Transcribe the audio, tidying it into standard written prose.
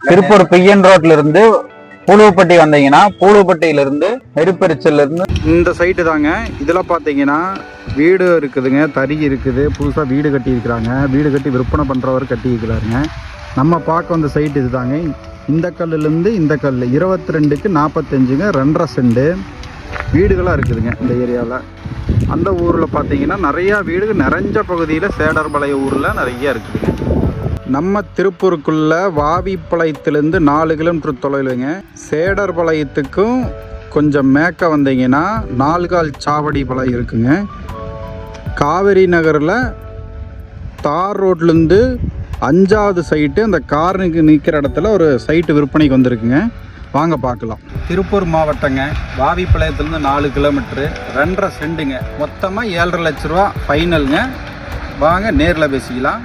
Tiruppur PN ரோட்ல இருந்து பூலுவப்பட்டி வந்தீங்கன்னா பூலுவப்பட்டியில இருந்து நெருப்பெரிச்சல்ல இருந்து இந்த சைட்டு தாங்க. இதில் பார்த்தீங்கன்னா வீடு இருக்குதுங்க, தறி இருக்குது, புதுசாக வீடு கட்டி இருக்கிறாங்க. வீடு கட்டி விற்பனை பண்ணுறவர் கட்டி இருக்கிறாருங்க. நம்ம பார்க்க வந்த சைட்டு இது தாங்க. இந்த கல்லுலேருந்து இந்த கல் 22க்கு 45ங்க, 2.5 செண்டு வீடுகளாக இருக்குதுங்க இந்த ஏரியாவில். அந்த ஊரில் பார்த்தீங்கன்னா நிறையா வீடு நிறைஞ்ச பகுதியில் சேடர்பாளைய ஊரில் நிறையா இருக்குதுங்க. நம்ம திருப்பூருக்குள்ள வாவிப்பாளையத்துலேருந்து 4 கிலோமீட்டர் தொலைவில்ங்க. சேடர்பாளையத்துக்கும் கொஞ்சம் மேற்க வந்தீங்கன்னா 4 கால் சாவடி பாளையம் இருக்குங்க. காவேரி நகரில் தார் ரோட்லேருந்து 5வது சைட்டு அந்த காரனுக்கு நிற்கிற இடத்துல ஒரு சைட்டு விற்பனைக்கு வந்திருக்குங்க. வாங்க பார்க்கலாம். திருப்பூர் மாவட்டங்க, வாவிப்பாளையத்துலேருந்து 4 கிலோமீட்ரு, 2.5 செண்டுங்க, மொத்தமாக 7.5 லட்ச ரூபா ஃபைனலுங்க. வாங்க நேரில் பேசிக்கலாம்.